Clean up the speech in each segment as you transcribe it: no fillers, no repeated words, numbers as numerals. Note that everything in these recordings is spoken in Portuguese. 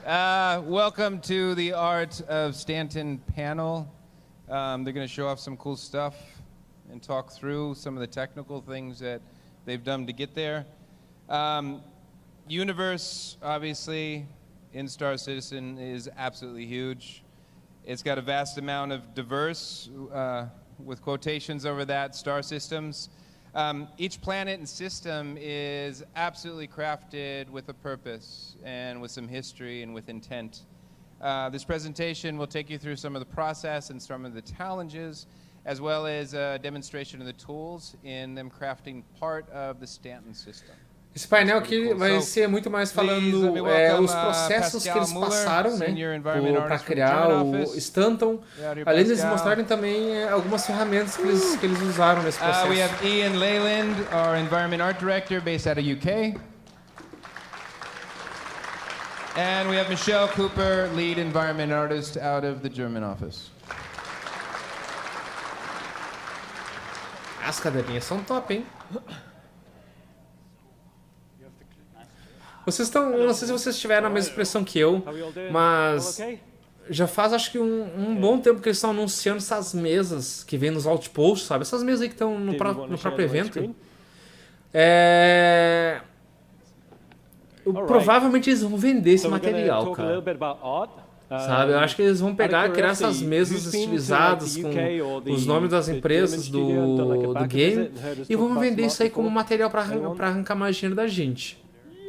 Welcome to the Arte of Stanton panel. They're going to show off some cool stuff and talk through some of the technical things that they've done to get there. Universe, obviously, in Star Citizen is absolutely huge. It's got a vast amount of diverse, with quotations over that, star systems. Each planet and system is absolutely crafted with a purpose and with some history and with intent. This presentation will take you through some of the process and some of the challenges, as well as a demonstration of the tools in them crafting part of the Stanton system. Esse painel aqui vai ser muito mais falando os processos que eles passaram, né, para criar o Stanton, além de eles mostrarem também algumas ferramentas que eles usaram nesse processo. We have Ian Leyland, our Environment Art Director, based out of UK. And we have Michelle Cooper, Lead Environment Artist out of the German office. As cadeirinhas são top, hein? Vocês estão, não sei se vocês tiveram a mesma expressão que eu, mas já faz acho que um bom tempo que eles estão anunciando essas mesas que vem nos outposts, sabe? Essas mesas aí que estão no próprio evento. Provavelmente eles vão vender esse material, cara. Sabe? Eu acho que eles vão pegar, criar essas mesas estilizadas com os nomes das empresas do game e vão vender isso aí como material para arrancar mais dinheiro da gente.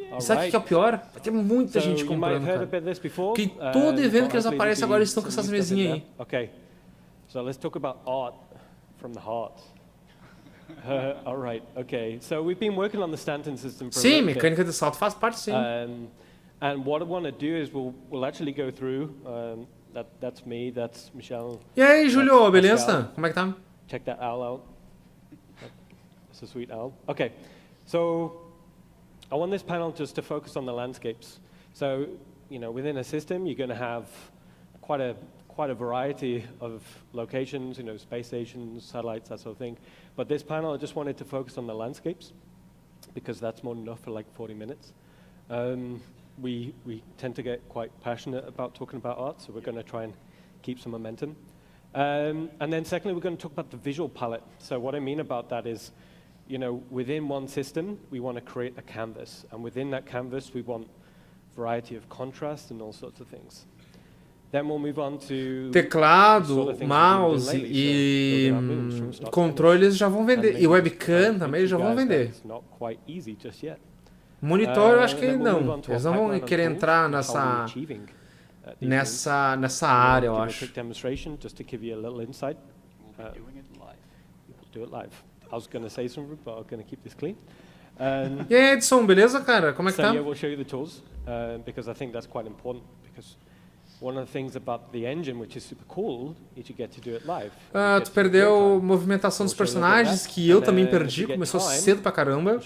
E sabe o que é o pior? Vai ter muita gente comprando, cara. Porque todo evento que eles aparecem agora eles estão com essas mesinhas aí. Okay, so let's talk about art from the heart. All right, okay. So we've been working on the Stanton system for a Sim, mecânica de salto faz parte, sim. And what I want to do is we'll actually go through. That's me, that's Michelle. E aí, Julio, beleza? Como é que tá? Check that owl out. That's a sweet owl. Okay, so I want this panel just to focus on the landscapes. So, you know, within a system, you're going to have quite a variety of locations, you know, space stations, satellites, that sort of thing. But this panel, I just wanted to focus on the landscapes because that's more than enough for like 40 minutes. We tend to get quite passionate about talking about art, so we're going to try and keep some momentum. And then secondly, we're going to talk about the visual palette. So what I mean about that is, you know, within one system, we want to create a canvas. And within that canvas, we want variety of contrast and all sorts of things. Then we'll move on to teclado, mouse e controles já vão vender. E webcam também já vão vender. Monitor, eu acho que não. Eles não vão querer entrar nessa área, eu acho. I was going to say something, but I'm going to keep this clean. E aí, Edson, beleza, cara? Como é que tá? So yeah, we'll show you the tools because I think that's quite important. Because one of the things about the engine, which is super cool, is you get to do it live. Tu perdeu a movimentação dos personagens, que eu também perdi, começou cedo pra caramba.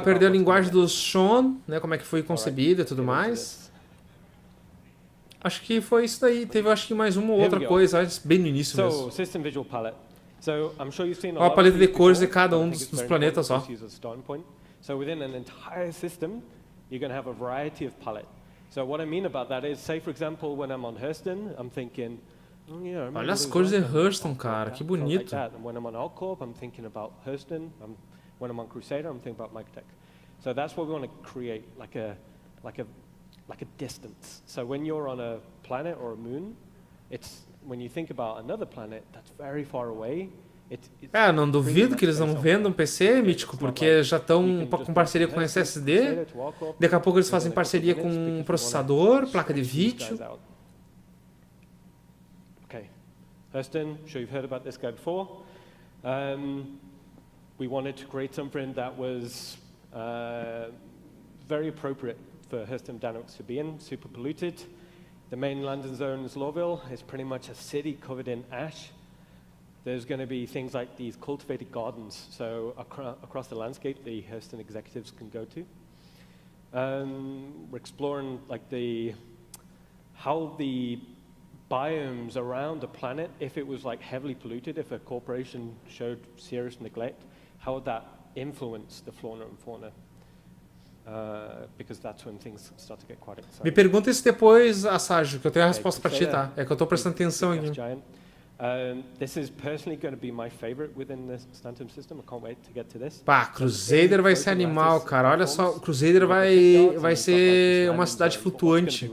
Perdeu a linguagem do Sean, né, como é que foi concebida e tudo mais. Acho que foi isso daí. Teve, acho que mais uma ou outra coisa, bem no início mesmo. So, System Visual Palette. So I'm sure you've seen a paleta de cores de cada dos planetas, ó. So within an entire system, you're going to have a variety of palette. So what I mean about that is, say for example, when I'm on Hurston, I'm thinking, olha as cores de Hurston, cara, que bonito. And when I'm on Alcorp, I'm thinking about Hurston. When I'm on Crusader, I'm thinking about Microtech. So that's what we want to create, like a distance. So when you're on a planet or a moon, it's when you think about another planet that's very far away. Não duvido que eles não vendam PC, Mítico, porque já estão com parceria com SSD. Daqui a pouco eles fazem parceria com um processador, placa de vídeo. Okay, Hurston, sure you've heard about this guy before. We wanted to create something that was very appropriate for Hurston Dynamics to be in, super polluted. The main landing zone is Lawville. It's pretty much a city covered in ash. There's going to be things like these cultivated gardens, so across the landscape the Hurston executives can go to. We're exploring like how the biomes around the planet, if it was like heavily polluted, if a corporation showed serious neglect, how would that influence the flora and fauna? Me pergunta isso depois, Asságio, que eu tenho a resposta para ti, tá? É que eu estou prestando atenção aqui. Pá, Crusader vai ser animal, cara. Olha só, Crusader vai ser uma cidade flutuante.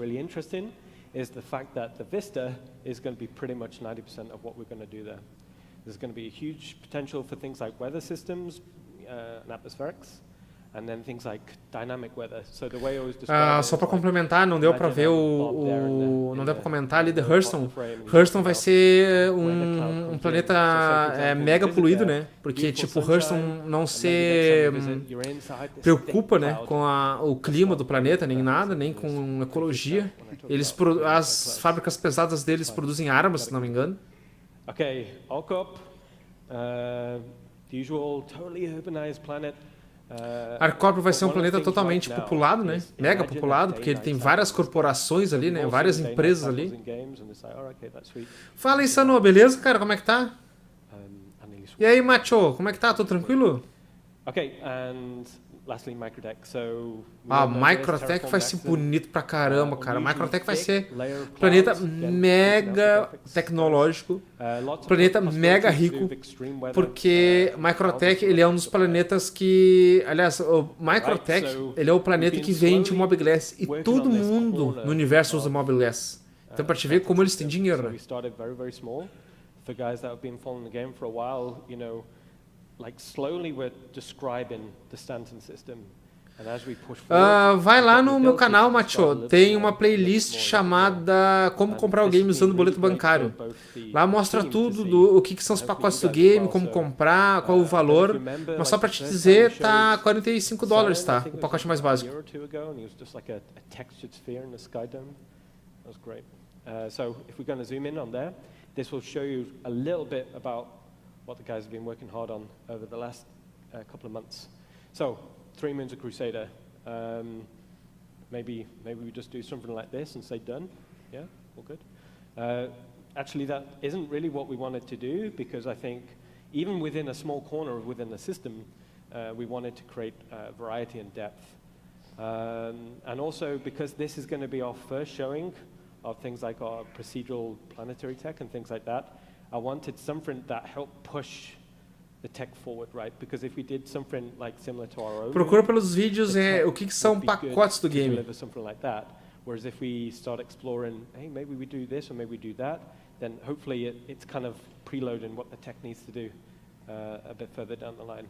Is the fact that the vista is going to be pretty much 90% of what we're going to do there. There's going to be a huge potential for things like weather systems and atmospherics, and then things like dynamic weather. So the way I always describe só para complementar, não deu para ver não deu para comentar ali de Hurston. Hurston vai ser um planeta mega poluído, né? Porque tipo Hurston não se preocupa, né, com o clima do planeta nem nada, nem com ecologia. As fábricas pesadas deles produzem armas, se não me engano. Okay, Alcop, the usual totally urbanized planet. Arcópio vai ser um planeta totalmente populado, né? Mega populado, porque ele tem várias corporações ali, né? Várias empresas ali. Fala aí, Sano, beleza, cara? Como é que tá? E aí, Macho, como é que tá? Tudo tranquilo? Ok, and lastly, Microtech. Microtech vai ser bonito pra caramba, cara. Microtech vai ser planeta mega tecnológico, planeta mega rico, porque Microtech ele é um dos planetas que, aliás, o Microtech ele é o planeta que vende Mobile Glass e todo mundo no universo usa Mobile Glass. Então pra te ver como eles têm dinheiro, né? Like slowly we're describing the Stanton system. And as we push vai lá no meu canal, Macho. Tem uma playlist chamada Como comprar o game usando boleto bancário. Lá mostra tudo o que são os pacotes do game, como comprar, qual o valor. Mas só pra te dizer, tá $45, tá? O pacote mais básico. So if we're going to zoom in on there, this will show you a little bit about what the guys have been working hard on over the last couple of months. So, 3 moons of Crusader. Maybe we just do something like this and say done. Yeah, all good. Actually, that isn't really what we wanted to do because I think even within a small corner within the system, we wanted to create variety and depth. And also because this is going to be our first showing of things like our procedural planetary tech and things like that, I wanted something that helped push the tech forward, right? Because if we did something like similar to our own, procura pelos vídeos o que são pacotes do game. Something like that. Whereas if we start exploring, hey, maybe we do this or maybe we do that, then hopefully it's kind of preloading what the tech needs to do a bit further down the line.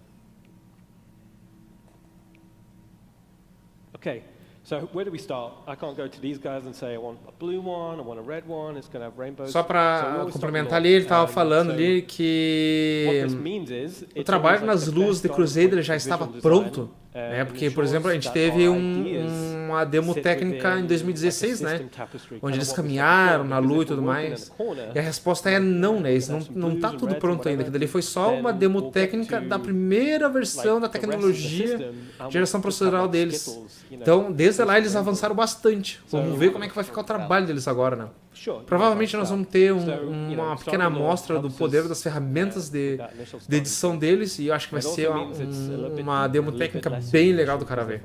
Okay. So where do we start? I can't go to these guys and say I want a blue one, I want a red one, it's going to have rainbows. Só para complementar ali, ele estava falando ali que o trabalho nas luzes de Crusader já estava pronto, né? Porque, por exemplo, a gente teve uma demo técnica em 2016, né? Onde eles caminharam na lua e tudo mais. E a resposta é não, né? Isso não está tudo pronto ainda. Aquilo ali foi só uma demo técnica da primeira versão da tecnologia de geração procedural deles. Então, desde lá eles avançaram bastante. Vamos ver como é que vai ficar o trabalho deles agora, né? Provavelmente nós vamos ter uma pequena amostra do poder das ferramentas de edição deles e eu acho que vai ser uma demo técnica bem legal do cara ver.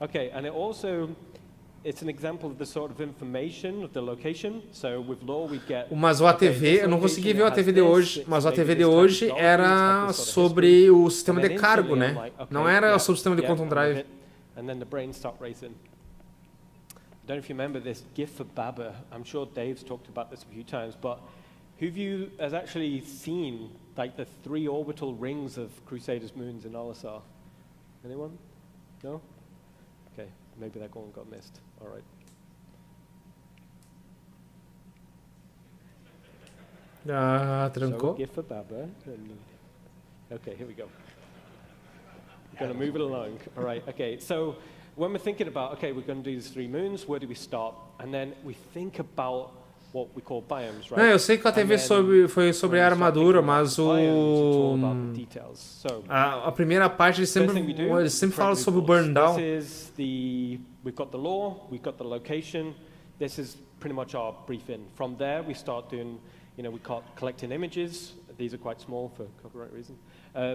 Okay, and it also it's an example of the sort of information of the location. So with law we get. Mas o ATV, eu não consegui ver o ATV de hoje, mas o ATV de hoje era sobre o sistema de cargo, né? Não era sobre o sistema de Quantum Drive. And then the brains start racing. I don't know if you remember this GIF for Baba. I'm sure Dave's talked about this a few times, but who of you has actually seen like the 3 orbital rings of Crusader's moons in Olisar? Anyone? No? Okay, maybe that one got missed. All right. Trancou. So GIF for Baba. Okay, here we go. We're going to move it along. All right, okay. So when we're thinking about, okay, we're going to do these 3 moons, where do we start? And then we think about what we call biomes, right? Não, eu sei que a TV foi sobre a armadura, mas a primeira parte eles sempre falam sobre o burn down. We've got the law, we've got the location. This is pretty much our brief-in. From there, we start doing, we collecting images. These are quite small for copyright reasons.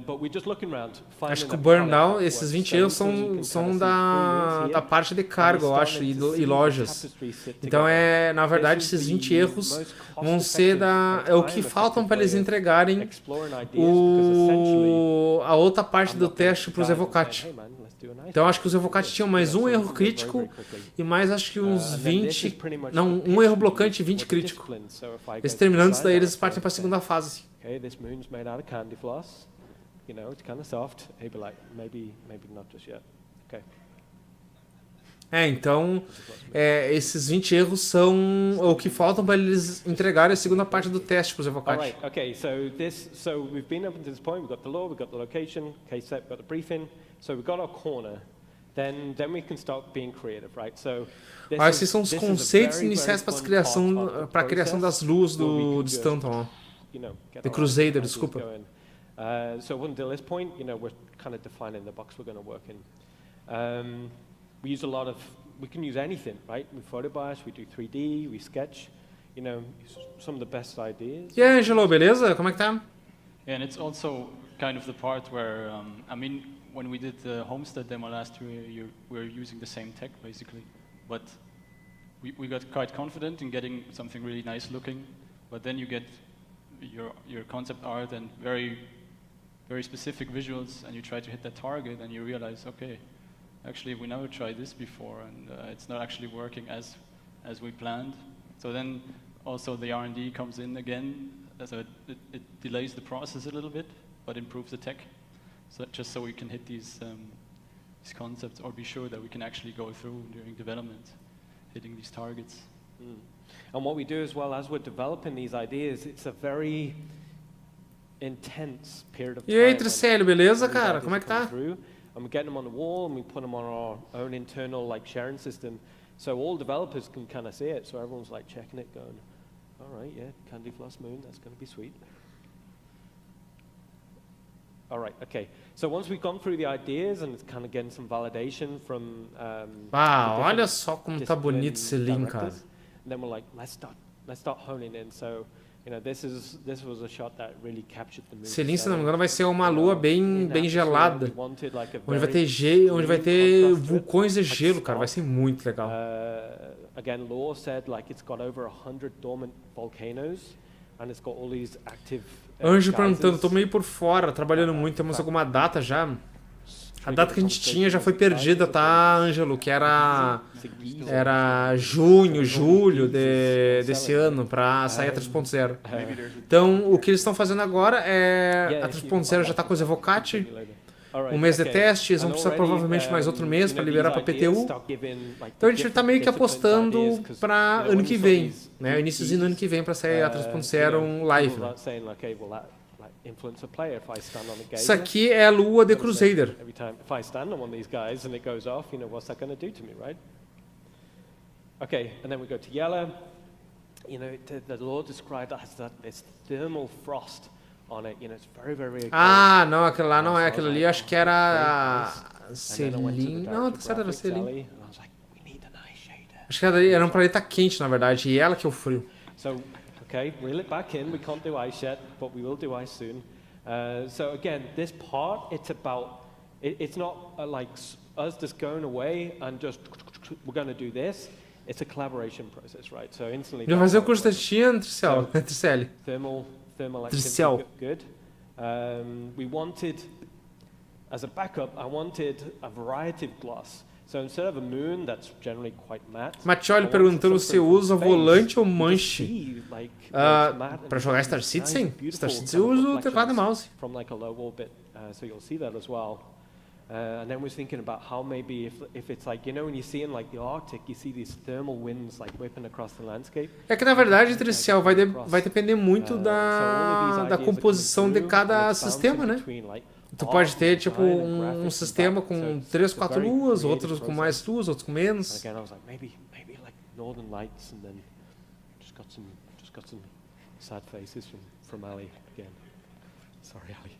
But we're just looking around, acho que o burn down, esses 20 erros são da parte de cargo, eu acho, e lojas. Então, na verdade, esses 20 erros vão ser o que faltam para eles entregarem a outra parte do teste para os evocati. Então, acho que os evocati tinham mais um erro crítico e mais, acho que uns 20... Não, um erro blocante e 20 crítico. Eles terminando isso daí, eles partem para a segunda fase. Okay, this moon's made out of candy floss. It's kind of soft. He'd be like, maybe not just yet. Okay. Então, esses 20 erros são o que faltam para eles entregarem a segunda parte do teste para os evocati. Alright, okay, so we've been up to this point, we've got the law, we've got the location, case set, we've got the briefing, so we've got our corner. Then we can start being creative, right? So esses são os conceitos iniciais para a criação das luzes de Stanton, de Crusader, desculpa. So until this point, we're kind of defining the box we're going to work in. We use we can use anything, right? We photobias, we do 3D, we sketch, some of the best ideas. E aí, Angelo, beleza? Como é que tá? Yeah, and it's also kind of the part where, when we did the Homestead demo last year, we were using the same tech, basically. But we got quite confident in getting something really nice looking, but then you get your concept art and very specific visuals, and you try to hit that target, and you realize, okay, actually we never tried this before, and it's not actually working as we planned. So then also the R&D comes in again, so it delays the process a little bit, but improves the tech, so we can hit these concepts, or be sure that we can actually go through during development, hitting these targets. Mm. And what we do as well, as we're developing these ideas, it's a very intense period of time. E aí, Tricélio, beleza, cara? Como é que tá? And we get them on the wall and we put them on our own internal sharing system, so all developers can kind of see it. So everyone's checking it, going, all right, yeah, candy floss moon, that's going to be sweet. All right, okay. So once we've gone through the ideas and it's kind of getting some validation from olha só como tá bonito esse link, cara. And then we're like, let's start honing in. So, this was a shot that really captured the mood. Selim, se não me engano, vai ser uma lua bem gelada, onde vai ter vulcões de gelo, cara. Vai ser muito legal. Again, Law said it's got over 100 dormant volcanoes, and it's got all these active. Anjo perguntando, tô meio por fora, trabalhando muito, temos alguma data já? A data que a gente tinha já foi perdida, tá, Ângelo? Que era junho, julho desse ano, para sair a 3.0. Então, o que eles estão fazendo agora a 3.0 já está com os evocati, um mês de teste, eles vão precisar provavelmente mais outro mês para liberar para PTU. Então, a gente está meio que apostando para ano que vem, né? Iníciozinho do ano que vem para sair a 3.0 live. Isso aqui é a lua de Crusader. Okay, and then we go to yellow. The law described that as this thermal frost on it. It's very, very. Ah, não, aquela lá não é aquela ali. Acho que era a Celine. Não, tá certo, era a Celine. Acho que era um planeta quente, na verdade, e ela que é o frio. Okay, reel it back in. We can't do ice yet, but we will do ice soon. So again, this part, it's about, it's not us just going away and just, we're going to do this. It's a collaboration process, right? So instantly. Já fazer o curso da Tia, Tricélio. Thermal Tricel. Good. We wanted, as a backup, I wanted a variety of gloss. So instead of a moon that's generally quite matte. Matioli perguntando se usa volante ou manche para jogar Star Citizen. Star Citizen eu uso o teclado e mouse. From a low orbit, so you'll see that as well. And then we're thinking about how maybe if it's when you see in the Arctic, you see these thermal winds whipping across the landscape. É que na verdade, Tricial, vai depender muito da composição de cada sistema, né? Tu pode ter tipo um sistema com 3, 4 luas, outros com mais luas, outros com menos. Again, I was maybe northern lights, and then just got some sad faces from Ali again. Sorry, Ali.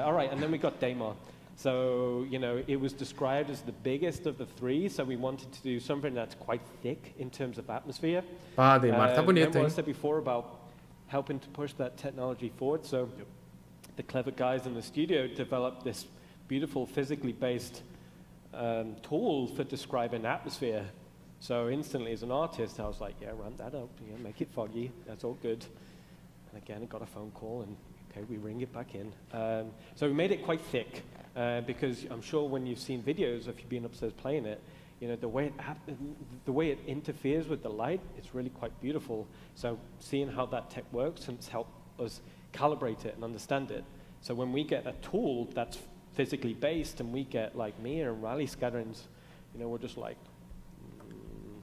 All right, and then we got Daymar. So, you know, it was described as the biggest of the three, so we wanted to do something that's quite thick in terms of atmosphere. Ah, Neymar tá bonito, Remember what I hein? said before about helping to push that technology forward? So the clever guys in the studio developed this beautiful physically based tool for describing atmosphere. So instantly as an artist, I was like, yeah, ramp that up, yeah, make it foggy, that's all good. And again, I got a phone call and okay, we ring it back in. So we made it quite thick because I'm sure when you've seen videos, if you've been upstairs playing it, you know, the way it interferes with the light, it's really quite beautiful. So seeing how that tech works has helped us calibrate it and understand it. So when we get a tool that's physically based and we get like me and Rally scatterings, you know, we're just like,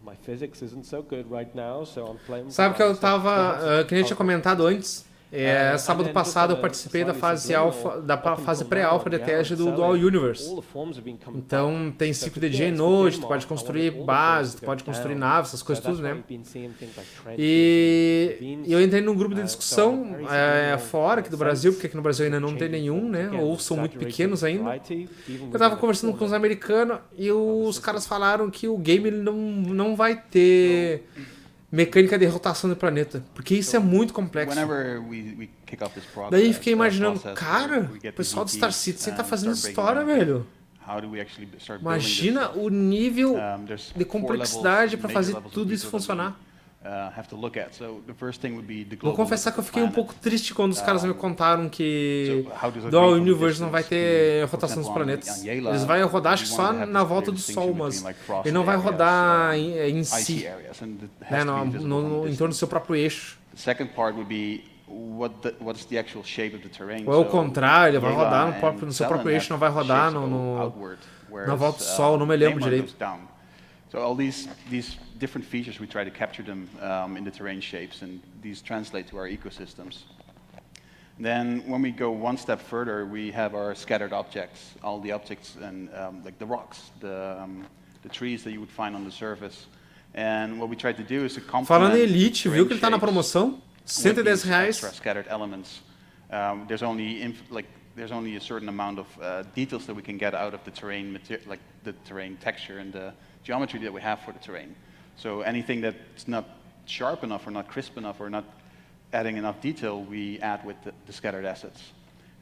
my physics isn't so good right now, so I'm playing. Sabe que eu tava, que a gente tinha comentado antes, sábado passado eu participei da fase alfa, da fase pré-alfa de teste do Dual Universe. Então tem ciclo de dia e noite, tu pode construir bases, tu pode construir naves, essas coisas tudo, né? E eu entrei num grupo de discussão fora aqui do Brasil, porque aqui no Brasil ainda não tem nenhum, né? Ou são muito pequenos ainda. Eu tava conversando com os americanos e os caras falaram que o game ele não vai ter mecânica de rotação do planeta, porque isso é muito complexo. Daí fiquei imaginando, cara, o pessoal do Star Citizen tá fazendo história, velho. Imagina o nível de complexidade para fazer tudo isso funcionar. Vou confessar que eu fiquei um pouco triste quando os caras me contaram que Dual Universe não vai ter rotação dos planetas. Eles vão rodar, acho que só na volta do Sol, mas ele não vai rodar em si, né, em torno do seu próprio eixo. Ou ao contrário, ele vai rodar no seu próprio eixo, não vai rodar na volta do Sol, não me lembro direito. So all these different features, we try to capture them in the terrain shapes, and these translate to our ecosystems. Then when we go one step further, we have our scattered objects, all the objects and like the rocks, the trees that you would find on the surface. And what we try to do is to complement. Falando em Elite, viu que ele tá na promoção? R$110. Scattered elements. There's only a certain amount of details that we can get out of the terrain, like the terrain texture and the geometry that we have for the terrain. So anything that's not sharp enough or not crisp enough or not adding enough detail, we add with the scattered assets.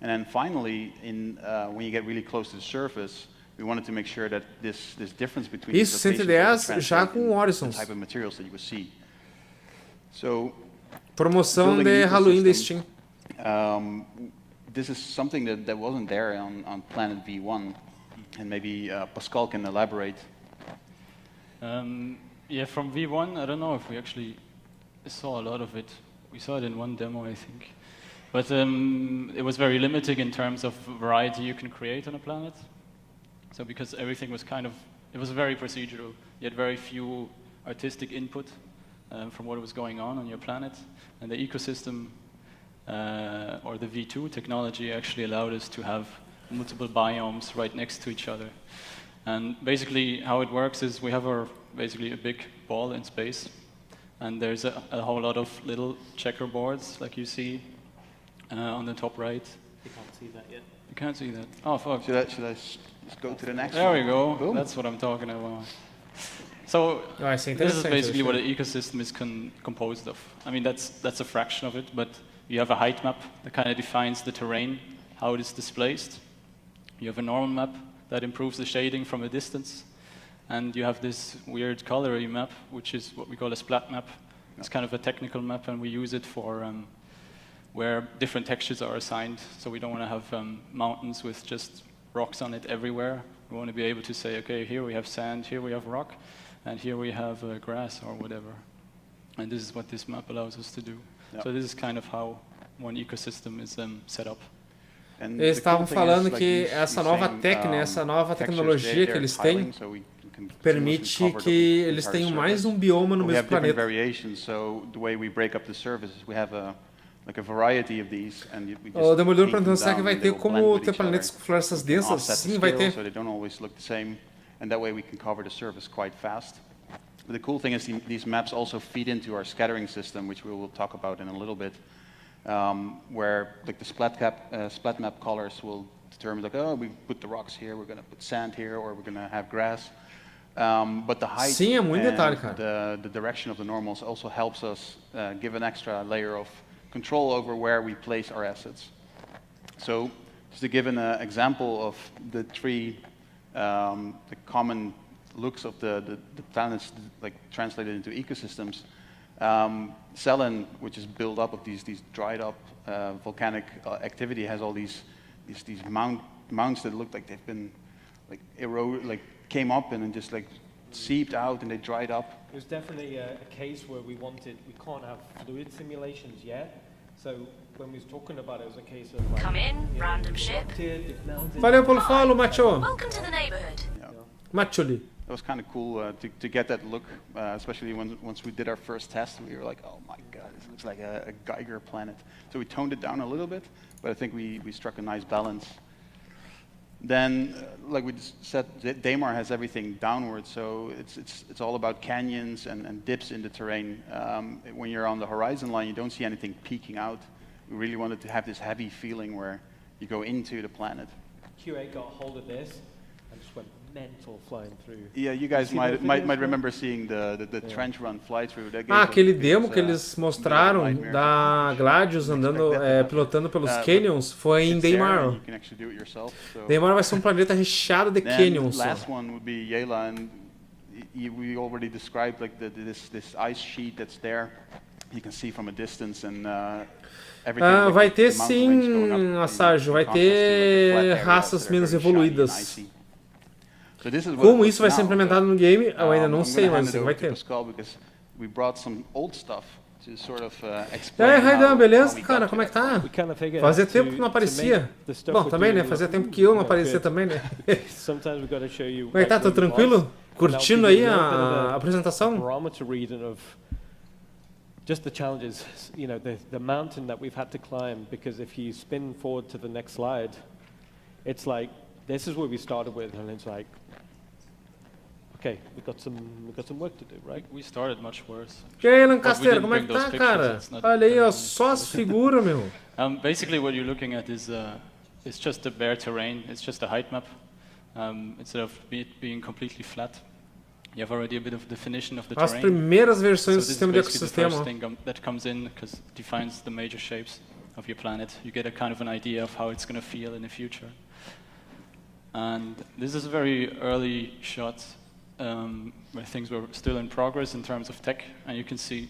And then finally, when you get really close to the surface, we wanted to make sure that this difference between isso, 110 já com Horizons. The type of materials that you would see. So promoção de Halloween da Steam. This is something that wasn't there on Planet V1, and maybe Pascal can elaborate. Yeah, from V1, I don't know if we actually saw a lot of it. We saw it in one demo, I think. But it was very limiting in terms of variety you can create on a planet. So because everything was it was very procedural. You had very few artistic input from what was going on your planet. And the ecosystem, or the V2 technology, actually allowed us to have multiple biomes right next to each other. And basically how it works is we have basically a big ball in space, and there's a whole lot of little checkerboards like you see on the top right. You can't see that yet. You can't see that. Oh, fuck. Should I go to the next there one? we go. Boom. That's what I'm talking about. So this is basically what an ecosystem is composed of. I mean, that's a fraction of it, but you have a height map that kind of defines the terrain, how it is displaced. You have a normal map that improves the shading from a distance. And you have this weird colory map, which is what we call a splat map. It's kind of a technical map, and we use it for where different textures are assigned. So we don't want to have mountains with just rocks on it everywhere. We want to be able to say, okay, here we have sand, here we have rock, and here we have grass or whatever. And this is what this map allows us to do. Yeah. So this is kind of how one ecosystem is set up. Eles estavam falando que essa nova essa nova tecnologia que eles têm permite que eles tenham mais um bioma no mesmo planeta. O Demolidor perguntando, será que vai ter como ter planetas com florestas densas? Sim, vai ter. But the cool thing is these maps also feed into our scattering system, which we will talk about in a little bit. Where like the splat map colors will determine like, oh, we put the rocks here, we're going to put sand here, or we're going to have grass. But the height Sim, é muito detalhe, cara. the direction of the normals also helps us give an extra layer of control over where we place our assets. So just to give an example of the three the common looks of the planets like translated into ecosystems, Selen, which is built up of these dried up volcanic activity, has all these mounds that look like they've been like eroded, like came up and then just like seeped out and they dried up. It was definitely a case where we can't have fluid simulations yet. So when we was talking about it, it was a case of like, Come in, random ship. Valeu pelo follow, Macho. Welcome to the neighborhood. Yeah. Macholi. It was kind of cool to get that look, especially once we did our first test. We were like, oh my god, this looks like a Geiger planet. So we toned it down a little bit, but I think we struck a nice balance. Then, like we just said, Daymar has everything downward, so it's all about canyons and dips in the terrain. When you're on the horizon line, you don't see anything peeking out. We really wanted to have this heavy feeling where you go into the planet. QA got hold of this and just went mental flying through. Yeah, you guys might remember seeing the trench run fly through. Aquele demo que eles mostraram da Gladius andando, pilotando pelos canyons foi em Daymar. Daymar vai ser um planeta recheado de canyons. The last one would be Yela, and we already described like this ice sheet that's there. You can see from a distance and everything. Vai ter sim, Assagio, vai ter raças menos evoluídas. Como isso vai ser implementado no game, eu ainda não sei, mas vai ter. E aí, Raidan, beleza? Cara, como é que tá? Fazia tempo que não aparecia. Bom, também, né? Fazia tempo que eu não aparecia também, né? Como é que tá? Tô tranquilo? Curtindo aí a apresentação? Just the challenges, you know, the mountain that we've had to climb, because if you spin forward to the next slide, it's like, this is where we started with, and it's like, okay, we got some work to do, right? We started much worse. E aí, Lancaster, como é que tá, cara? Olha aí, ó, só as figuras, meu. Basically what you're looking at is it's just a bare terrain, it's just a height map, instead of it being completely flat. You have already a bit of definition of the terrain. As primeiras versões do sistema de ecossistema. ecossistema. So this is basically the first thing that comes in because it defines the major shapes of your planet. You get a kind of an idea of how it's going to feel in the future. And this is a very early shot where things were still in progress in terms of tech, and you can see,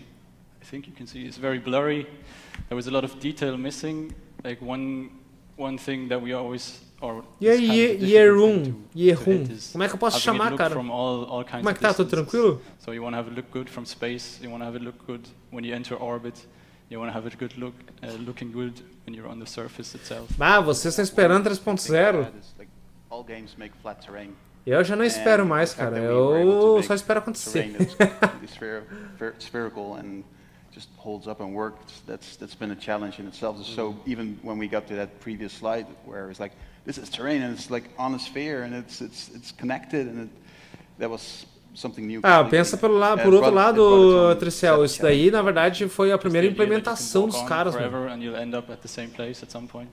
I think you can see, it's very blurry. There was a lot of detail missing. Like one thing that we always E aí, Yerum, como é que eu posso chamar, cara? Como é que tá? Tudo tranquilo? So you want to have it look good from space. You want to have it look good when you enter orbit. You want to have it good looking good when you're on the surface itself. Ah, vocês estão esperando 3.0. Eu já não espero mais, cara. Eu só espero acontecer. Spherical and just holds up and works. That's been a challenge in itself. So even when we got to that previous slide where it's like, this is terrain and it's like on a sphere and it's connected and that was something new. Pensa por outro lado, Tricel, isso daí na verdade foi a primeira implementação dos caras, and you'll end up at the same place at some point.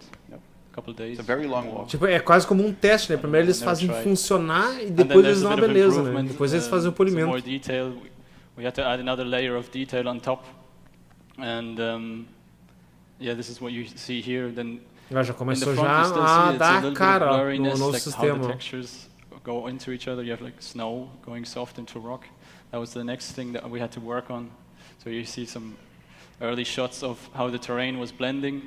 Couple days. It's a very long walk. Tipo, é quase como um teste, né? Primeiro eles fazem funcionar e depois eles dão uma beleza, né? Depois eles fazem o polimento. More detail. We had to add another layer of detail on top. And yeah, this is what you see here. Then já começou já a dar cara no novo sistema. How the textures go into each other. You have like snow going soft into rock. That was the next thing that we had to work on. So you see some early shots of how the terrain was blending.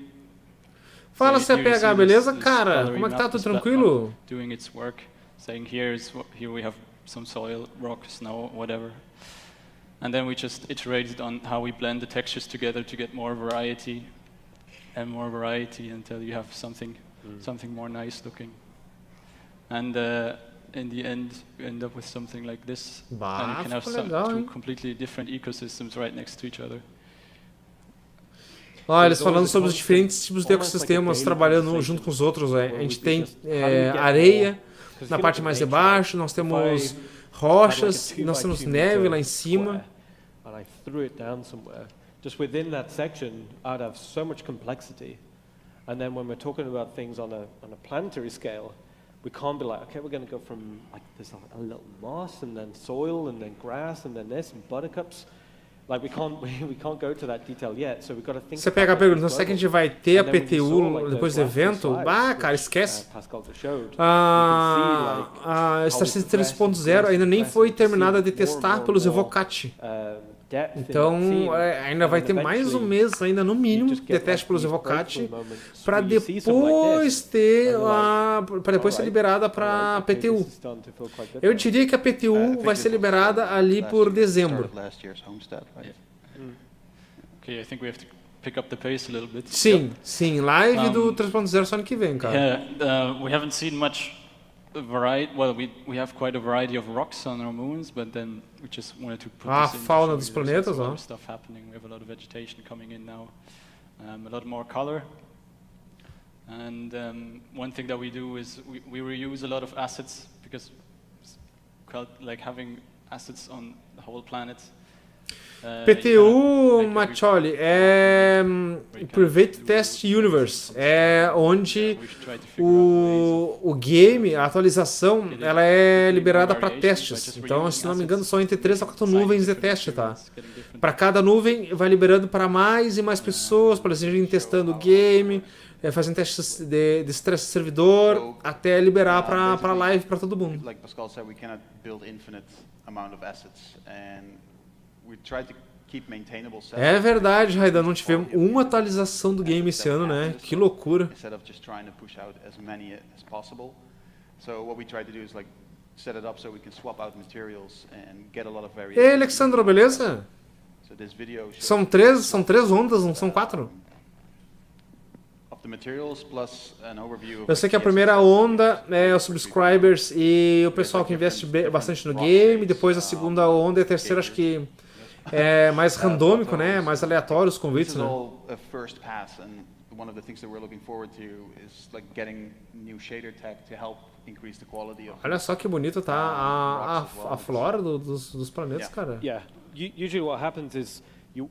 Fala, CPH, beleza, cara? Como é que tá? Tudo tranquilo? Doing its work, saying here we have some soil, rock, snow, whatever. And then we just iterated on how we blend the textures together to get more variety and more variety until you have something more nice looking. And in the end, you end up with something like this. And you can have two completely different ecosystems right next to each other. Eles falando sobre os diferentes tipos de ecossistemas trabalhando junto com os outros. A gente tem areia na parte mais de baixo, nós temos rochas e nós temos neve lá em cima. Just within that section, I'd have so much complexity, And then when we're talking about things on a planetary scale, we can't be like, okay, we're going to go from like there's a little moss and then soil and then grass and then this and buttercups. Like we can't go to that detail yet, so we've got to think. Você pega a pergunta, então será que a gente vai ter a PTU depois do evento? Ah, cara, esquece. A Estação 3.0 ainda nem foi terminada de testar pelos Evocati. Então, ainda vai ter mais um mês, ainda no mínimo, de teste pelos Evocati, para depois ter para depois ser liberada para a PTU. Eu diria que a PTU vai ser liberada ali por dezembro. Sim, live do 3.0 só ano que vem, cara. We haven't seen much variety. Well, we have quite a variety of rocks on our moons, but then we just wanted to put this in. Fauna dos planetas, ó. Stuff happening. We have a lot of vegetation coming in now, a lot more color. And one thing that we do is we reuse a lot of assets because, like having assets on the whole planet. PTU, Macholi, é Private Test Universe, é onde o game, a atualização, ela é liberada para testes. Então, se não me engano, são entre 3 a 4 nuvens de teste, tá? Para cada nuvem, vai liberando para mais e mais pessoas, para eles irem testando o game, fazendo testes de estresse servidor, até liberar para live para todo mundo. Like Pascal said, we cannot build infinite amount of assets and é verdade, Raidan, não tivemos uma atualização do game esse ano, né? Que loucura. E aí, Alexandro, beleza? São três ondas, não são 4? Eu sei que a primeira onda é os subscribers e o pessoal que investe bastante no game, depois a segunda onda e a terceira acho que é mais randômico, né? Mais aleatório os convites, né? Olha só que bonito tá a flora dos planetas, cara. Yeah. Usually what happens is you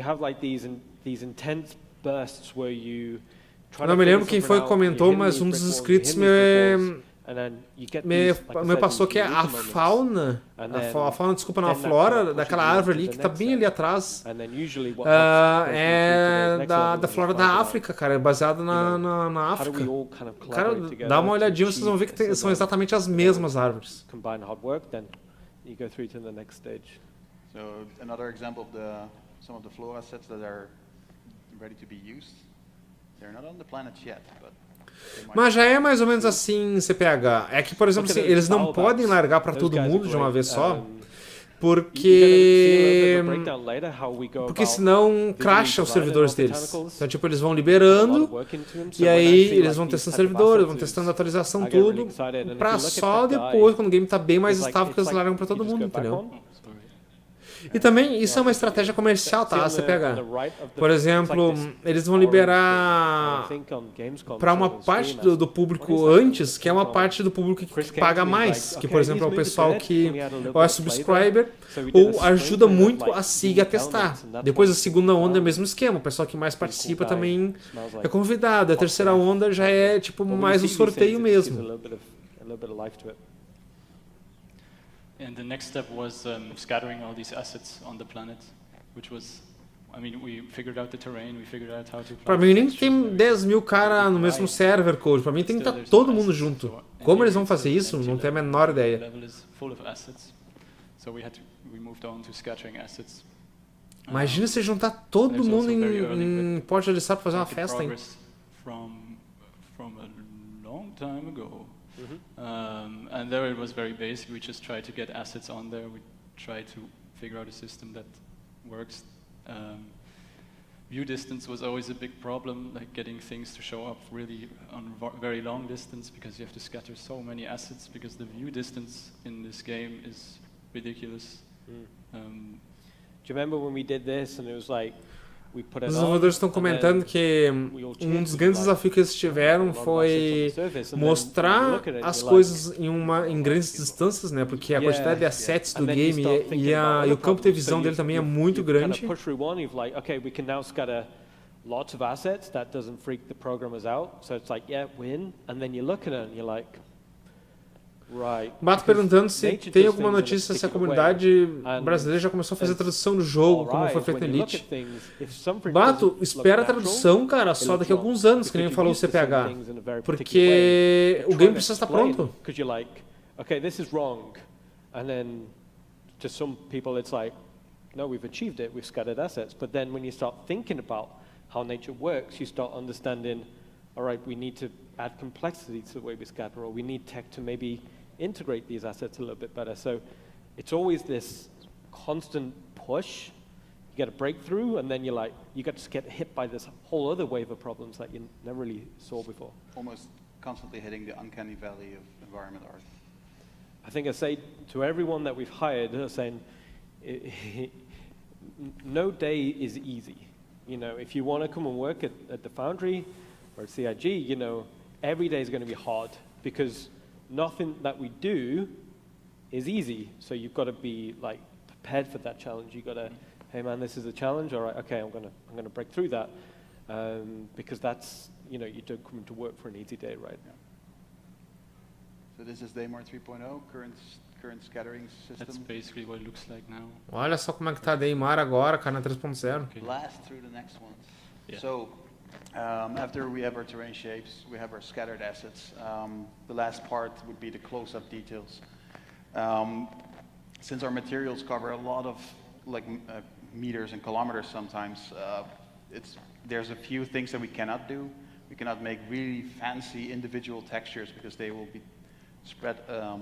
have like these intense bursts where you não me lembro quem foi que comentou, mas um dos inscritos me passou que é a fauna, desculpa, não, a flora daquela árvore ali, que tá bem ali atrás, é da flora da África, cara, é baseada na África. Cara, dá uma olhadinha, vocês vão ver que são exatamente as mesmas árvores. So another example of some of the flora sets that are ready to be used. They're not on the planet yet, but mas já é mais ou menos assim, CPH. É que, por exemplo, assim, eles não podem largar para todo mundo de uma vez só, porque senão crasha os servidores deles. Então, tipo, eles vão liberando e aí eles vão testando servidores, vão testando a atualização, tudo, para só depois, quando o game tá bem mais estável, que eles largam para todo mundo, entendeu? E também, isso é uma estratégia comercial, tá? CPH. Por exemplo, eles vão liberar para uma parte do público antes, que é uma parte do público que paga mais, que, por exemplo, é o pessoal que ou é subscriber ou ajuda muito a SIG a testar. Depois, a segunda onda é o mesmo esquema, o pessoal que mais participa também é convidado. A terceira onda já é, tipo, mais um sorteio mesmo. And the next step was scattering all these assets on the planet, which was, I mean, we figured out the terrain, we figured out how to. Para mim nem tem 10 mil caras no mesmo server code. Para mim tem que estar todo mundo junto. Como eles vão fazer isso? Não tenho a menor ideia. Imagina se juntar todo mundo em Porta de Sá para fazer uma festa, hein? From a long time ago. And there it was very basic. We just try to get assets on there. We try to figure out a system that works. View distance was always a big problem, like getting things to show up really on very long distance because you have to scatter so many assets because the view distance in this game is ridiculous. Do you remember when we did this and it was like os desenvolvedores estão comentando que um dos grandes desafios que eles tiveram foi mostrar as coisas em grandes distâncias, né? Porque a quantidade de assets do game e o campo de visão dele também é muito grande. lots of assets, that doesn't freak the programmers out. So it's like, yeah, win. And then you look at it and you're like, right. Bato perguntando se tem alguma notícia se a comunidade brasileira já começou a fazer a tradução do jogo, como foi feito no Elite. Bato, espera a tradução, cara, só daqui a alguns anos, que nem falou o CPH. Porque o game precisa estar pronto. Because you're like, okay, this is wrong. And then to some people it's like, no, we've achieved it, we've scattered assets. But then when you start thinking about how nature works, you start understanding, all right, we need to add complexity to the way we scatter, or we need tech to maybe integrate these assets a little bit better. So it's always this constant push. You get a breakthrough, and then you're like, you just get hit by this whole other wave of problems that you never really saw before. Almost constantly hitting the uncanny valley of environment art. I think I say to everyone that we've hired, saying, no day is easy. You know, if you want to come and work at the Foundry or at CIG, you know, every day is going to be hard because nothing that we do is easy. So you've got to be like prepared for that challenge. You've got to, hey man, this is a challenge. All right, okay, I'm gonna break through that because that's, you know, you don't come to work for an easy day, right? Yeah. So this is Daymar 3.0, current scattering system. That's basically what it looks like now. Olha só como é que tá a Daymar agora, cara, na 3.0. Okay. Blast through the next ones. Yeah. So after we have our terrain shapes, we have our scattered assets. The last part would be the close-up details. Since our materials cover a lot of like meters and kilometers sometimes, there's a few things that we cannot do. We cannot make really fancy individual textures because they will be spread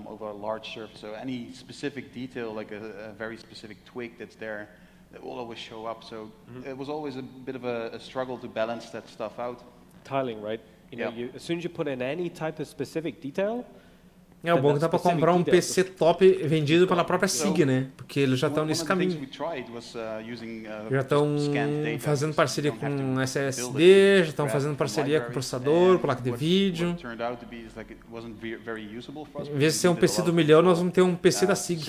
over a large surface. So any specific detail, like a very specific twig that's there, that will always show up. So it was always a bit of a struggle to balance that stuff out. Tiling, right? You know, as soon as you put in any type of specific detail, o bom que dá para comprar PC top vendido pela própria SIG, né? Porque eles já estão nesse caminho. Já estão fazendo parceria com SSD, já estão fazendo parceria com processador, placa de vídeo. Em vez de ser um PC do milhão, nós vamos ter um PC da SIG.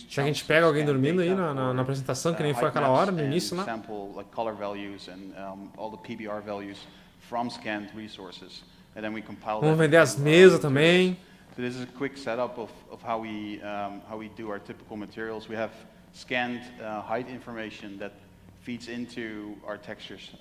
Já a gente pega alguém dormindo aí na apresentação, que nem foi aquela hora, no início lá. From scanned resources, and then we compile. Vamos vender as mesas também. So this is a quick setup of how we do our typical materials. We have scanned height information that feeds into our textures,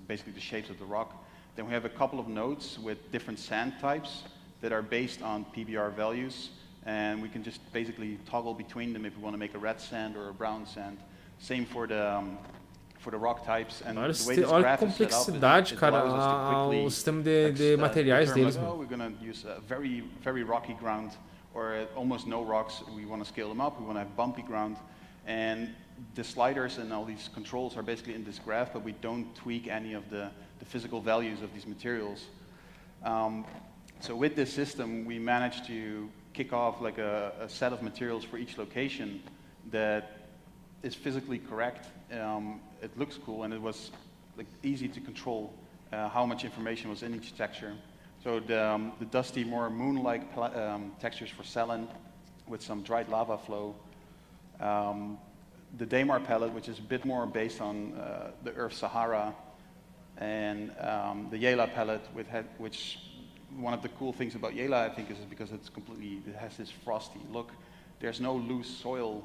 basically the shapes of the rock. Then we have a couple of nodes with different sand types that are based on PBR values, and we can just basically toggle between them if we want to make a red sand or a brown sand. Same for the rock types, and the way this graph is set up, it allows us to quickly sistema de materiais deles. We're going to use a very, very rocky ground, or almost no rocks. We want to scale them up. We want to have bumpy ground, and the sliders and all these controls are basically in this graph, but we don't tweak any of the physical values of these materials. So with this system, we managed to kick off like a set of materials for each location that is physically correct. It looks cool, and it was like easy to control how much information was in each texture. So the dusty, more moon-like textures for Selen with some dried lava flow. The Daymar palette, which is a bit more based on the Earth Sahara, and the Yela palette, which one of the cool things about Yela, I think, is because it has this frosty look. There's no loose soil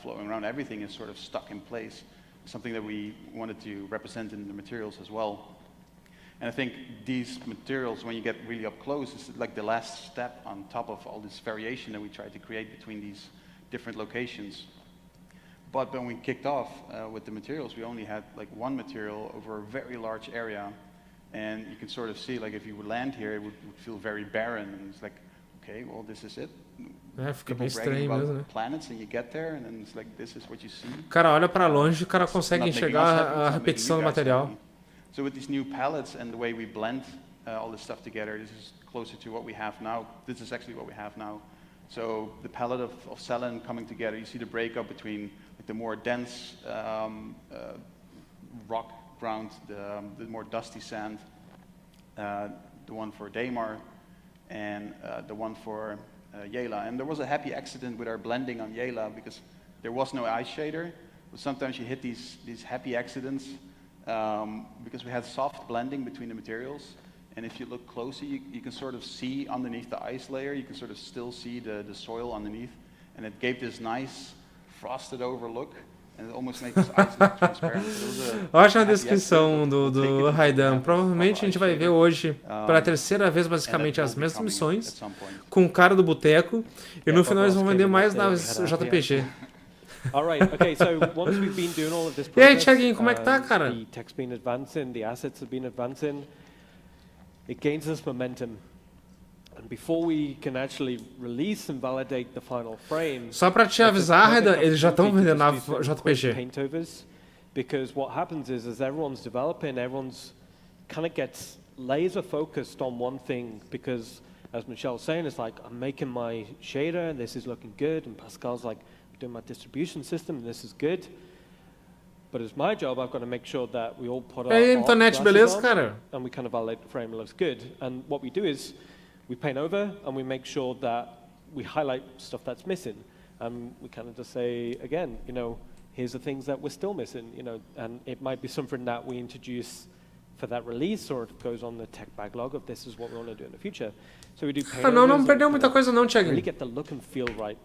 flowing around. Everything is sort of stuck in place. Something that we wanted to represent in the materials as well. And I think these materials, when you get really up close, is like the last step on top of all this variation that we tried to create between these different locations. But when we kicked off with the materials, we only had like one material over a very large area. And you can sort of see, like, if you would land here, it would feel very barren. And it's like, okay, well, this is it. Fica bem estranho mesmo, né? O cara olha para longe e o cara consegue enxergar a repetição do material. So with these new palettes and the way we blend all this stuff together, this is closer to what we have now. This is actually what we have now. So the palette of Selen coming together, you see the breakup between like, the more dense rock ground, the more dusty sand, the one for Daymar, and the one for Yela. And there was a happy accident with our blending on Yela because there was no ice shader, but sometimes you hit these happy accidents because we had soft blending between the materials. And if you look closer, you can sort of see underneath the ice layer, you can sort of still see the soil underneath. And it gave this nice frosted over look. And it almost makes this ice look transparent. Ótima descrição do Raidan. Provavelmente a gente vai ver hoje, pela terceira vez, basicamente as mesmas missões, com o cara do boteco, e no final eles vão vender mais naves JPG. E aí, Thiaguinho, como é que tá, cara? The tech's been advancing, the assets have been advancing. It gains this momentum. And before we can actually release and validate the final frame, só para te avisar, Raidan, eles já estão vendendo nave JPG. Because what happens is, as everyone's developing, everyone's kind of gets laser focused on one thing. Because, as Michelle's saying, it's like, I'm making my shader, and this is looking good. And Pascal's like, I'm doing my distribution system, and this is good. But as my job, I've got to make sure that we all put our internet, beleza, cara? And we kind of validate the frame looks good. And what we do is, we paint over and we make sure that we highlight stuff that's missing. And we kind of just say, again, here's the things that we're still missing, and it might be something that we introduce for that release, or it goes on the tech backlog of this is what we want to do in the future. So we do paint não perdeu muita coisa não, Thiago.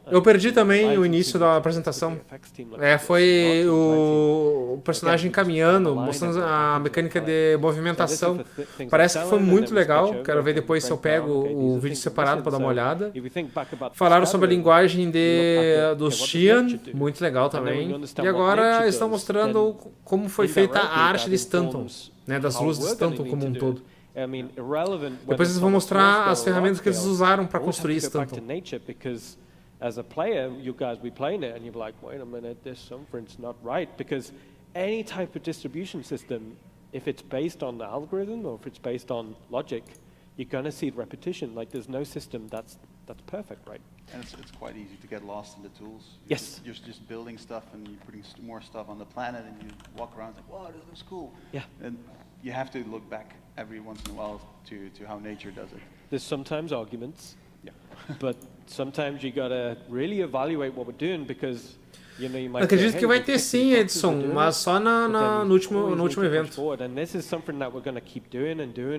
Eu perdi também o início da apresentação. Foi o personagem caminhando, mostrando a mecânica de movimentação. Parece que foi muito legal. Quero ver depois se eu pego o vídeo separado para dar uma olhada. Falaram sobre a linguagem dos Xian, muito legal também. E agora estão mostrando como foi feita a arte de Stanton, né, das luzes de Stanton como um todo. Depois eles vão mostrar as ferramentas que eles usaram para construir Stanton. As a player, you guys be playing it and you're like, wait a minute, there's something's not right. Because any type of distribution system, if it's based on the algorithm or if it's based on logic, you're going to see repetition. Like there's no system that's perfect, right? And it's quite easy to get lost in the tools. Yes. You're just building stuff and you're putting more stuff on the planet and you walk around and like, wow, this looks cool. Yeah. And you have to look back every once in a while to how nature does it. There's sometimes arguments, but sometimes you gotta really evaluate what we're doing because you might. Acredito que vai ter sim, Edson, mas só no último evento. And this is something that we're gonna keep doing until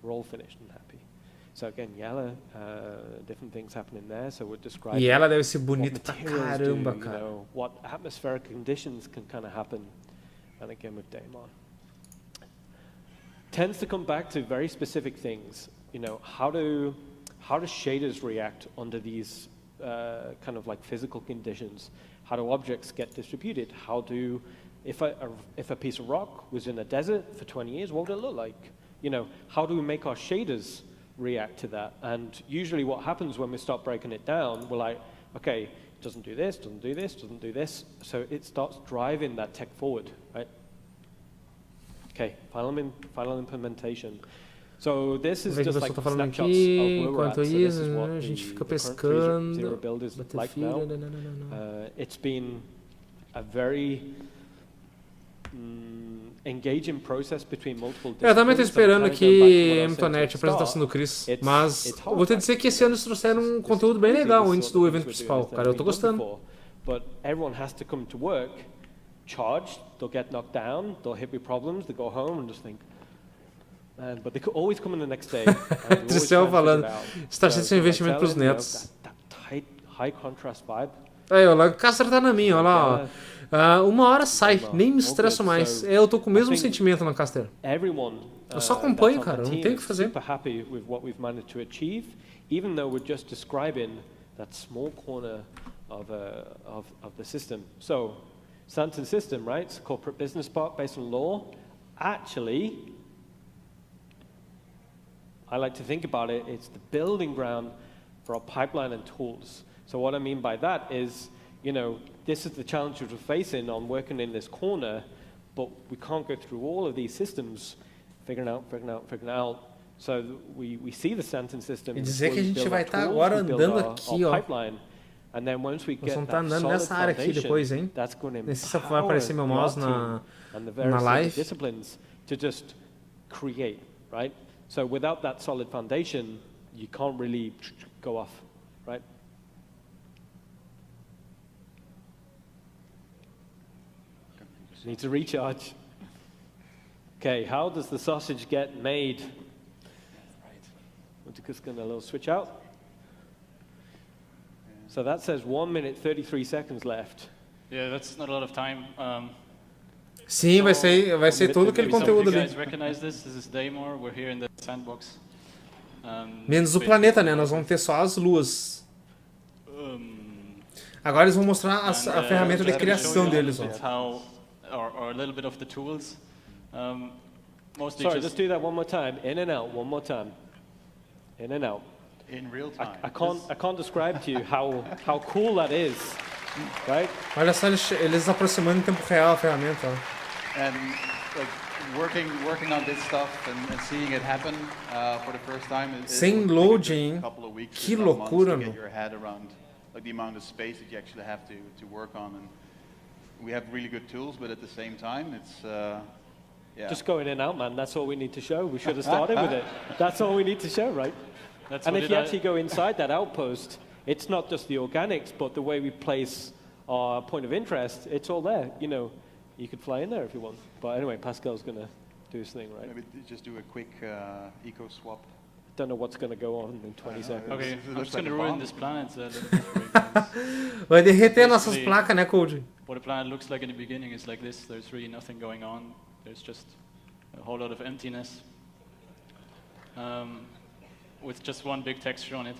we're all finished and happy. So again, Yella, different things happening there. So we're describing. E ela deve ser bonita pra caramba, cara. What atmospheric conditions can kind of happen, and again with Damon. Tends to come back to very specific things. How do shaders react under these kind of like physical conditions? How do objects get distributed? If a piece of rock was in a desert for 20 years, what would it look like? How do we make our shaders react to that? And usually what happens when we start breaking it down, we're like, okay, it doesn't do this, doesn't do this, doesn't do this. So it starts driving that tech forward, right? Okay, final implementation. So this is just like snapshots of where we're at. So this is what the current zero build is like now. It's been a very engaging process between multiple disciplines. Eu também estou esperando aqui a apresentação do Chris, mas vou te dizer que esse ano eles trouxeram um conteúdo bem legal antes do evento principal, cara, eu tô gostando. But everyone has to come to work charged, they'll get knocked down, they'll hit with problems, they go home and just think, man, but they could always come in the next day. Tristão falando, está sendo seu investimento para os netos. That tight, high contrast vibe. Aí, o Caster tá na minha, olha lá, ó. Uma hora sai, nem me estresso mais. Eu tô com o mesmo sentimento na Caster. Eu só acompanho, cara, não tenho o que fazer. Super happy with what we've managed to achieve, even though we're just describing that small corner of the system. So, Stanton system, right? It's a corporate business park based on law. Actually, I like to think about it, it's the building ground for our pipeline and tools. So what I mean by that is, this is the challenge we're facing on working in this corner, but we can't go through all of these systems, figuring out. So we see the Stanton system. E dizer que a gente vai estar agora andando aqui, ó. And then once we get Nós vamos estar andando nessa área aqui depois, hein? Nem sei se vai aparecer meu mouse na live. Disciplines to just create, right? So without that solid foundation, you can't really go off, right? Needs a recharge. Okay, how does the sausage get made? We're just going to switch out. So that says 1 minute 33 seconds left. Yeah, that's not a lot of time. Sim, vai ser todo aquele conteúdo ali. Guys recognize this? This is Daymore. We're here in the sandbox. Menos o planeta, né? Nós vamos ter só as luas. Agora eles vão mostrar a ferramenta de criação deles. Or a little bit of the tools. Sorry, let's do that one more time. In and out, one more time. In and out. In real time. I can't describe to you how cool that is, right? Olha só eles aproximando em tempo real a ferramenta. And like working on this stuff and seeing it happen for the first time. Sem loading, que loucura, to get your head around like the amount of space that you actually have to work on. And we have really good tools, but at the same time, it's yeah. Just going in and out, man. That's all we need to show. We should have started with it. That's all we need to show, right? And if you actually go inside that outpost, it's not just the organics, but the way we place our point of interest. It's all there. You know, you could fly in there if you want. But anyway, Pascal's going to do his thing, right? Maybe just do a quick eco swap. Don't know what's going to go on in 20 seconds. Okay, I'm just going to ruin this planet. Vai derreter nossas placas, né, Cody? What a planet looks like in the beginning is like this. There's really nothing going on. There's just a whole lot of emptiness with just one big texture on it.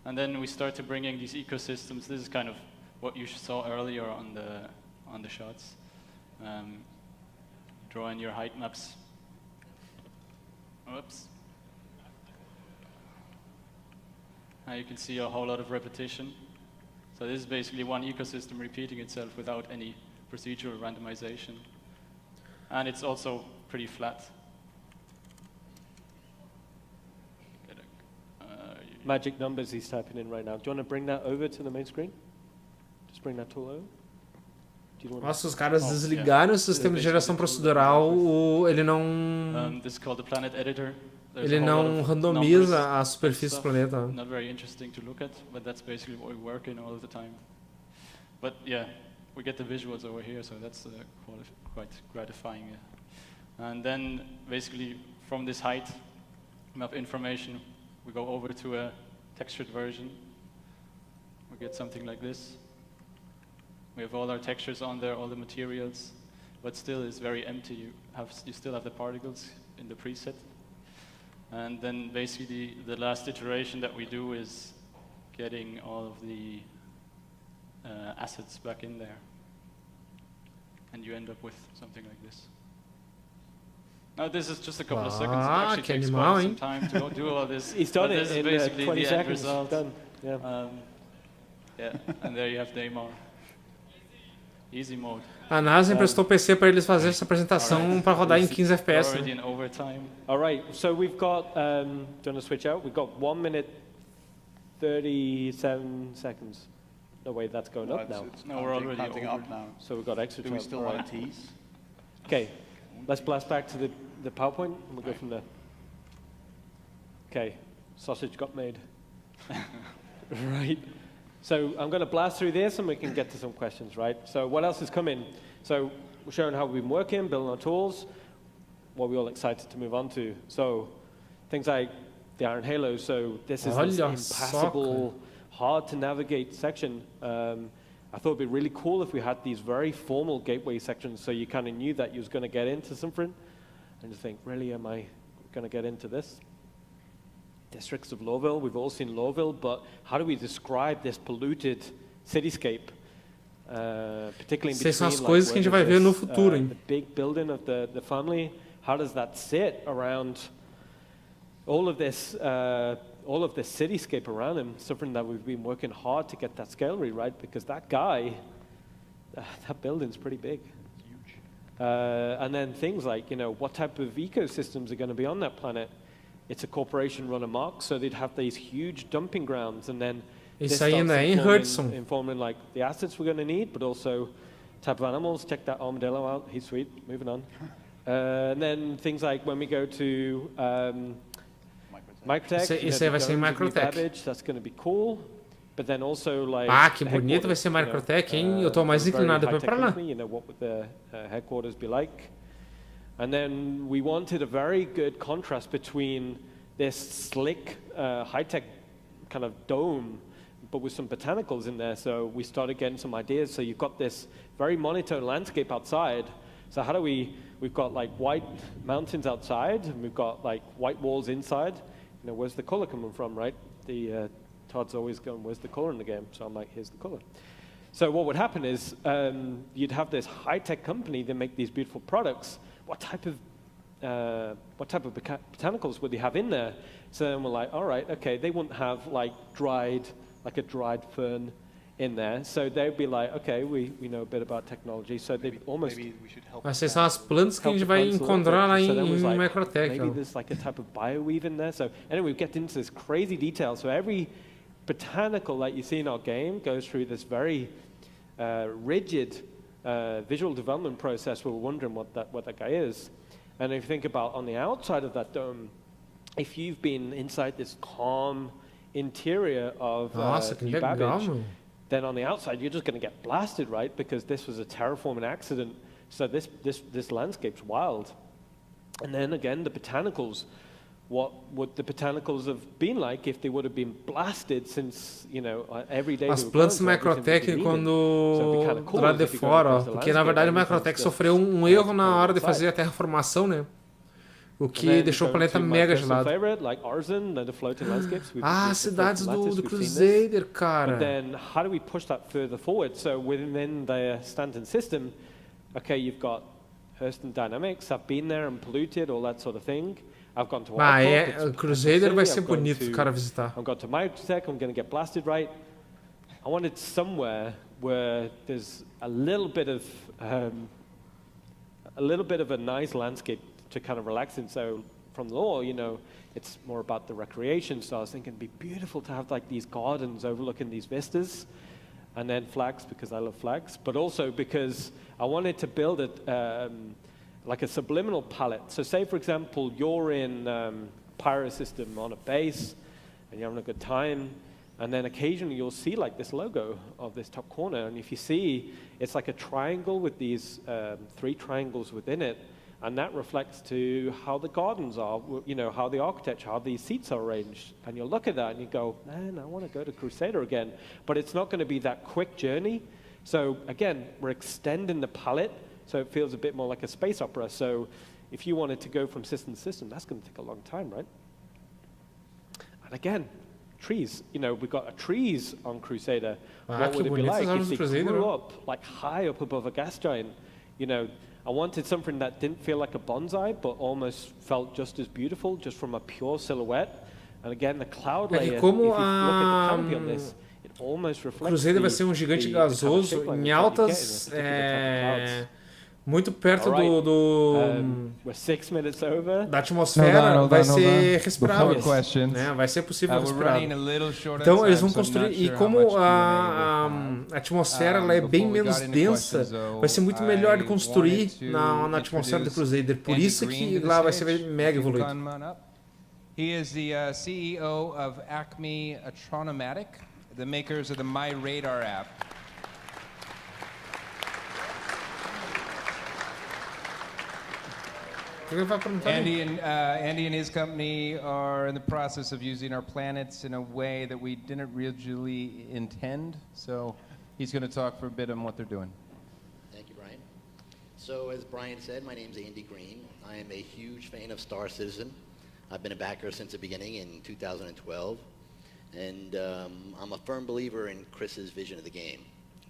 And then we start to bring in these ecosystems. This is kind of what you saw earlier on the shots. Draw in your height maps. Oops. Now you can see a whole lot of repetition. So this is basically one ecosystem repeating itself without any procedural randomization. And it's also pretty flat. Magic numbers he's typing in right now. Do you want to bring that over to the main screen? Just bring that tool over. Nossa, os caras desligaram o sistema de geração procedural, ele não... This is called the planet editor. Ele não randomiza a superfície do planeta. Not very interesting to look at, but that's basically what we work in all the time. But yeah, we get the visuals over here, so that's quite gratifying. And then basically from this height map information, we go over to a textured version. We get something like this. We have all our textures on there, all the materials, but still it's very empty. You still have the particles in the preset. And then basically the last iteration that we do is getting all of the assets back in there. And you end up with something like this. Now this is just a couple of seconds. It actually takes quite some time to go do all this. He's done it this is in basically 20 the seconds. end result. Done. Yeah. Yeah, and there you have Daymore. Easy mode. A NASA emprestou o PC para eles fazerem essa apresentação para rodar em 15 FPS. Already in overtime. All right, so we've got, do you want to switch out? We've got 1 minute 37 seconds. No, wait, that's going up now. No, we're already counting over. up now. So we've got extra Do time. we still want to tease? Okay, let's blast back to the PowerPoint and we'll go from there. Okay, sausage got made. Right. So I'm going to blast through this and we can get to some questions, right? So what else is coming? So we're showing how we've been working, building our tools, what we're all excited to move on to. So things like the Iron Halo. So this is this impassable, hard to navigate section. I thought it'd be really cool if we had these very formal gateway sections so you kind of knew that you was going to get into something and you think, really, am I going to get into this? Districts of Lowville, we've all seen Lowville, but how do we describe this polluted cityscape? Particularly in between, são as coisas que a gente vai ver no futuro, hein? The big building of the family, how does that sit around all of this cityscape around him? Something that we've been working hard to get that scale right, because that guy, that building's pretty big. It's huge. And then things like, you know, what type of ecosystems are going to be on that planet? It's a corporation-run amok, so they'd have these huge dumping grounds, and then this starts informing like the assets we're going to need, but also type of animals. Check that armadillo out; he's sweet. Moving on, and then things like when we go to microtech, isso aí vai ser microtech. That's going to be cool. But then also, like, que bonito vai ser Microtech, hein? Eu tô mais inclinado para lá. You know, what would the headquarters be like? And then we wanted a very good contrast between this slick, high-tech kind of dome, but with some botanicals in there. So we started getting some ideas. So you've got this very monotone landscape outside. So how do we've got like white mountains outside, and we've got like white walls inside. You know, where's the color coming from, right? Todd's always going, where's the color in the game? So I'm like, here's the color. So what would happen is you'd have this high-tech company that make these beautiful products. What type of botanicals would they have in there? So then we're like, all right, okay, they wouldn't have like a dried fern in there. So they'd be like, okay, we know a bit about technology. So they almost... Essas são as plantas que a gente vai encontrar lá em Microtech. Maybe there's like a type of bioweave in there. So anyway, we get into this crazy detail. So every botanical that you see in our game goes through this very rigid visual development process where we're wondering what that guy is. And if you think about on the outside of that dome, if you've been inside this calm interior of New Babbage, then on the outside you're just going to get blasted, right? Because this was a terraforming accident. So this landscape's wild. And then again, the botanicals. What would the botanicals have been like if they would have been blasted since, you know, every day? As plantas do Microtech quando do lado de fora, ó, porque na verdade o Microtech sofreu erro na hora de fazer a terraformação, né? O que deixou o planeta mega gelado. Cidades do Crusader, cara. And then how do we push that further forward? So within the Stanton system, okay, you've got Hurston Dynamics. I've been there and polluted, all that sort of thing. I've gone to o Crusader vai ser bonito, cara, visitar. I've gone to Microtech, I'm going to get blasted, right? I wanted somewhere where there's a little bit of a nice landscape to kind of relax in. So from the law, you know, it's more about the recreation. So I was thinking it'd be beautiful to have like these gardens overlooking these vistas, and then flags because I love flags, but also because I wanted to build it like a subliminal palette. So say, for example, you're in Pirate System on a base, and you're having a good time, and then occasionally you'll see like this logo of this top corner, and if you see, it's like a triangle with these 3 triangles within it, and that reflects to how the gardens are, you know, how the architecture, how these seats are arranged, and you'll look at that and you go, man, I want to go to Crusader again, but it's not going to be that quick journey. So again, we're extending the palette, so it feels a bit more like a space opera. So if you wanted to go from system to system, that's going to take a long time, right? And again, trees. You know, we've got trees on Crusader. What would it be like if they grew up like high up above a gas giant? You know, I wanted something that didn't feel like a bonsai, but almost felt just as beautiful, just from a pure silhouette. And again, the cloud layer, if you look at the canopy on this, it almost reflects Crusader vai ser gigante gasoso em altas, muito perto da atmosfera, vai ser respirável, né? Vai ser possível respirar. Então eles vão construir, e como a atmosfera ela é bem menos densa, vai ser muito melhor de construir na atmosfera do Crusader. Por isso que lá vai ser mega evoluído. He is the CEO of Acme Atronomatic, the makers of the My Radar app. Andy and his company are in the process of using our planets in a way that we didn't originally intend. So he's going to talk for a bit on what they're doing. Thank you, Brian. So as Brian said, my name's Andy Green. I am a huge fan of Star Citizen. I've been a backer since the beginning in 2012. And I'm a firm believer in Chris's vision of the game.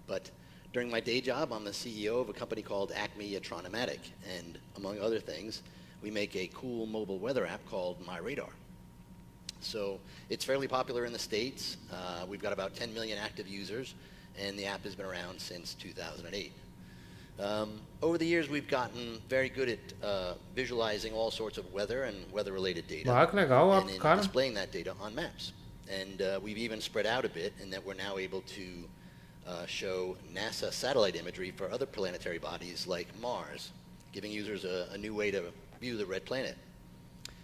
But during my day job, I'm the CEO of a company called Acme Atronomatic, and among other things, we make a cool mobile weather app called My Radar. So it's fairly popular in the States. We've got about 10 million active users, and the app has been around since 2008. Over the years, we've gotten very good at visualizing all sorts of weather and weather-related data, and in displaying that data on maps. And we've even spread out a bit in that we're now able to show NASA satellite imagery for other planetary bodies like Mars, giving users a new way to view the red planet.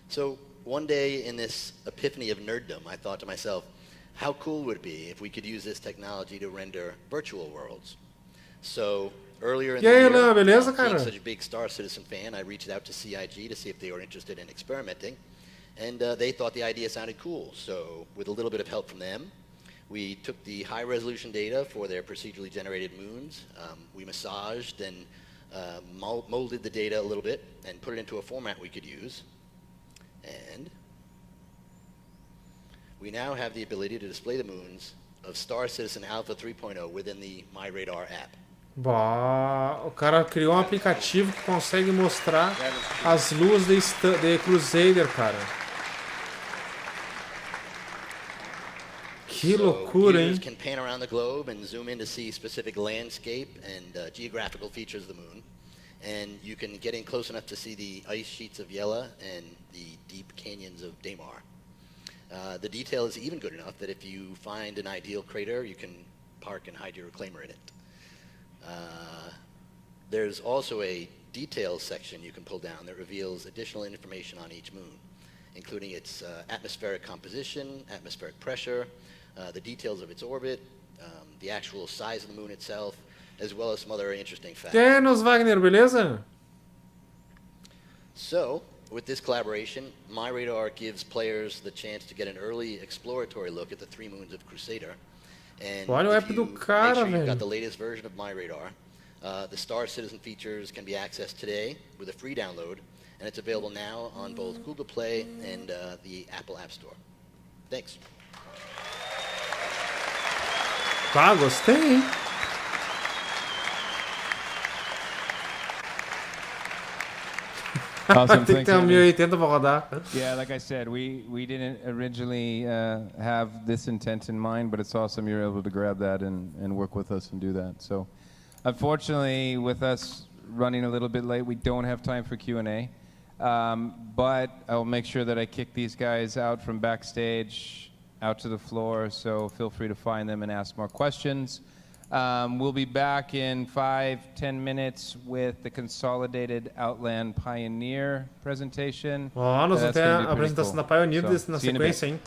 So one day in this epiphany of nerddom, I thought to myself, how cool would it be if we could use this technology to render virtual worlds? So earlier in the year, beleza, being cara? such a big Star Citizen fan, I reached out to CIG to see if they were interested in experimenting, and they thought the idea sounded cool. So with a little bit of help from them, we took the high-resolution data for their procedurally generated moons. We massaged and molded the data a little bit and put it into a format we could use. And we now have the ability to display the moons of Star Citizen Alpha 3.0 within the MyRadar app. Bah, o cara criou um aplicativo que consegue mostrar as luas de Crusader, cara. Que loucura, hein? Users can pan around the globe and zoom in to see specific landscape and geographical features of the moon. And you can get in close enough to see the ice sheets of Yela and the deep canyons of Damar. The detail is even good enough that if you find an ideal crater, you can park and hide your reclaimer in it. There's also a details section you can pull down that reveals additional information on each moon, including its atmospheric composition, atmospheric pressure, the details of its orbit, the actual size of the moon itself, as well as some other interesting facts. Nos Wagner, beleza? So, with this collaboration, MyRadar gives players the chance to get an early exploratory look at the 3 moons of Crusader. And Olha o if app you do cara, make sure you've velho. got the latest version of MyRadar, the Star Citizen features can be accessed today with a free download, and it's available now on both Google Play and the Apple App Store. Thanks. Tá, gostei, hein? Awesome. Tem que ter um 1080 pra rodar. Yeah, like I said, we didn't originally have this intent in mind, but it's awesome you're able to grab that and work with us and do that. So, unfortunately, with us running a little bit late, we don't have time for Q&A. But I'll make sure that I kick these guys out from backstage, out to the floor, so feel free to find them and ask more questions. We'll be back in 5-10 minutes with the consolidated Outland Pioneer presentation. Ó, nós vamos That's ter gonna a be pretty apresentação cool. da Pioneer So, na see you in a bit. sequência, hein?